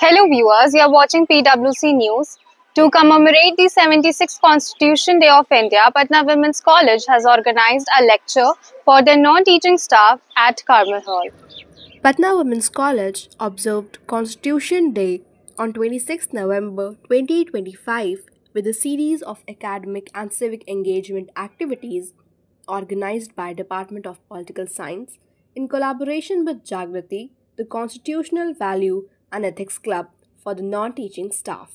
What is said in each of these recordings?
Hello viewers, you are watching PWC News. To commemorate the 76th Constitution Day of India, Patna Women's College has organized a lecture for their non-teaching staff at Carmel Hall. Patna Women's College observed Constitution Day on 26 November 2025 with a series of academic and civic engagement activities organized by Department of Political Science in collaboration with Jagrati, the Constitutional Value and Ethics Club for the non-teaching staff.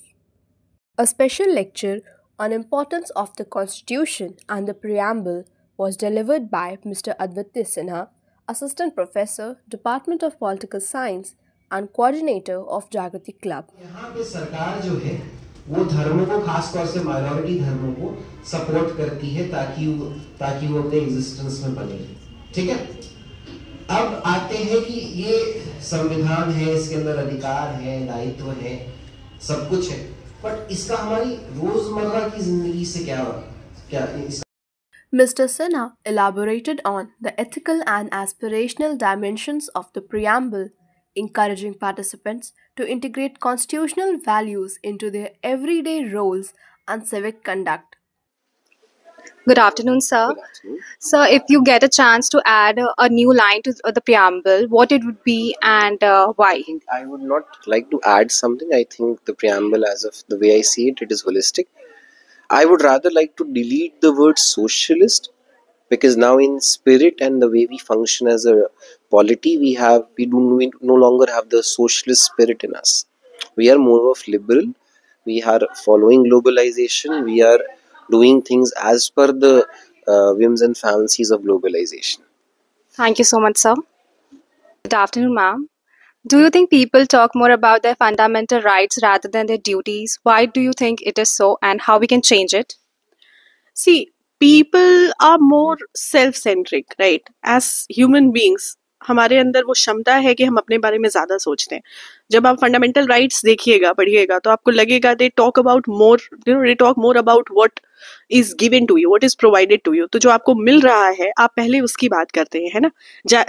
A special lecture on importance of the Constitution and the Preamble was delivered by Mr. Advitya Sinha, Assistant Professor, Department of Political Science and Coordinator of Jagrati Club. यहाँ पे सरकार जो है वो धर्मों को खास तौर से माइनॉरिटी धर्मों को सपोर्ट करती है ताकि वो अपने एग्जिस्टेंस में बने, ठीक है। अब आते हैं कि ये संविधान है, इसके अंदर अधिकार है, दायित्व है, सब कुछ है, बट इसका हमारी रोजमर्रा की जिंदगी से क्या Mr. Sinha elaborated on the ethical and aspirational dimensions of the preamble, encouraging participants to integrate constitutional values into their everyday roles and civic conduct. Good afternoon, sir. Good afternoon. Sir, if you get a chance to add a new line to the preamble, what it would be and why? I would not like to add something. I think the preamble, as of the way I see it, it is holistic. I would rather like to delete the word socialist, because now in spirit and the way we function as a polity, we no longer have the socialist spirit in us. We are more of liberal. We are following globalization. We are doing things as per the whims and fancies of globalization. Thank you so much, sir. Good afternoon, ma'am. Do you think people talk more about their fundamental rights rather than their duties? Why do you think it is so, and how we can change it? See, people are more self-centric, right? As human beings, हमारे अंदर वो क्षमता है कि हम अपने बारे में ज़्यादा सोचते हैं. जब आप फंडामेंटल राइट्स देखिएगा, पढ़िएगा, तो आपको लगेगा they talk more about what is given to you, what is provided to you. तो जो आपको मिल रहा है, आप पहले उसकी बात करते हैं, है ना,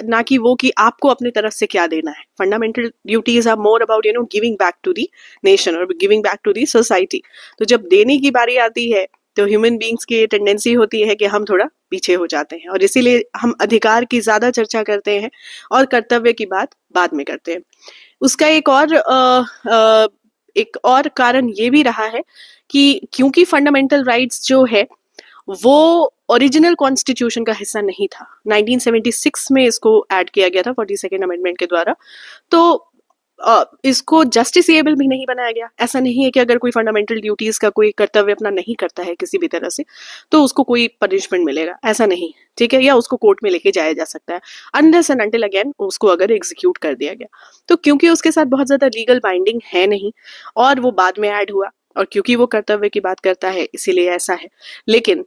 ना कि वो कि आपको अपने तरफ से क्या देना है. Fundamental duties are more about giving back to the nation और giving back to the society. तो जब देने की बारी आती है तो ह्यूमन बींग्स की टेंडेंसी होती है कि हम थोड़ा पीछे हो जाते हैं, और इसीलिए हम अधिकार की ज़्यादा चर्चा करते हैं और कर्तव्य की बात बाद में करते हैं. उसका एक और कारण ये भी रहा है कि क्योंकि फंडामेंटल राइट्स जो है वो ओरिजिनल कॉन्स्टिट्यूशन का हिस्सा नहीं था. 1976 में इसको ऐड किया गया था 42nd अमेंडमेंट के द्वारा. तो इसको जस्टिसेबल भी नहीं बनाया गया. ऐसा नहीं है कि अगर कोई फंडामेंटल ड्यूटीज का कोई कर्तव्य अपना नहीं करता है किसी भी तरह से तो उसको कोई पनिशमेंट मिलेगा, ऐसा नहीं, ठीक है, या उसको कोर्ट में लेके जाया जा सकता है अनलेस एंड अनटिल अगेन उसको अगर एग्जीक्यूट कर दिया गया. तो क्योंकि उसके साथ बहुत ज्यादा लीगल बाइंडिंग है नहीं और वो बाद में ऐड हुआ, और क्योंकि वो कर्तव्य की बात करता है इसीलिए ऐसा है. लेकिन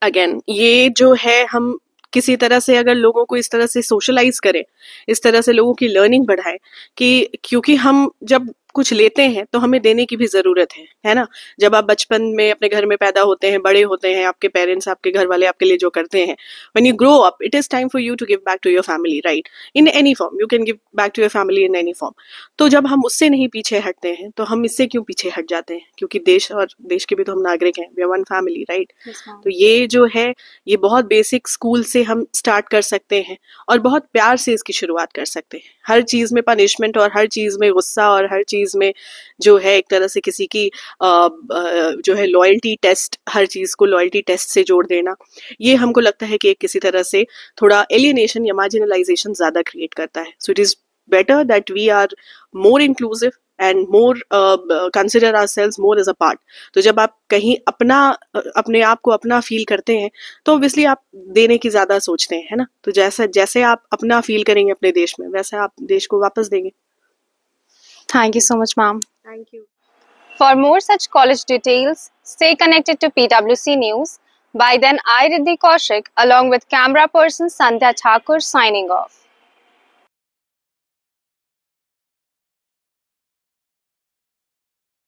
अगेन ये जो है, हम किसी तरह से अगर लोगों को इस तरह से सोशलाइज करें, इस तरह से लोगों की लर्निंग बढ़ाएं कि क्योंकि हम जब कुछ लेते हैं तो हमें देने की भी जरूरत है ना. जब आप बचपन में अपने घर में पैदा होते हैं, बड़े होते हैं, आपके पेरेंट्स, आपके घर वाले आपके लिए जो करते हैं, when you grow up it is time for you to give back to your family, right, in any form. You can give back to your family in any form. तो जब हम उससे नहीं पीछे हटते हैं तो हम इससे क्यों पीछे हट जाते हैं? क्योंकि देश और देश के भी तो हम नागरिक हैं, we are one family, right. तो ये जो है, ये बहुत बेसिक स्कूल से हम स्टार्ट कर सकते हैं और बहुत प्यार से इसकी शुरुआत कर सकते हैं. हर चीज में पनिशमेंट और हर चीज में गुस्सा और हर चीज में जो है एक तरह से किसी की जो है लॉयल्टी टेस्ट, हर चीज को लॉयल्टी टेस्ट से जोड़ देना, ये हमको लगता है कि किसी तरह से थोड़ा एलियनेशन या मार्जिनलाइजेशन ज्यादा क्रिएट करता है. So it is better that we are more inclusive and more consider ourselves more as a part. तो जब आप कहीं अपने आप को अपना फील करते हैं तो ऑब्वियसली आप देने की ज्यादा सोचते हैं, है ना. तो जैसे आप अपना फील करेंगे अपने देश में, वैसे आप देश को वापस देंगे. Thank you so much, ma'am. Thank you. For more such college details, stay connected to PWC News. By then, I, Riddhi Kaushik, along with camera person Sandhya Thakur, signing off.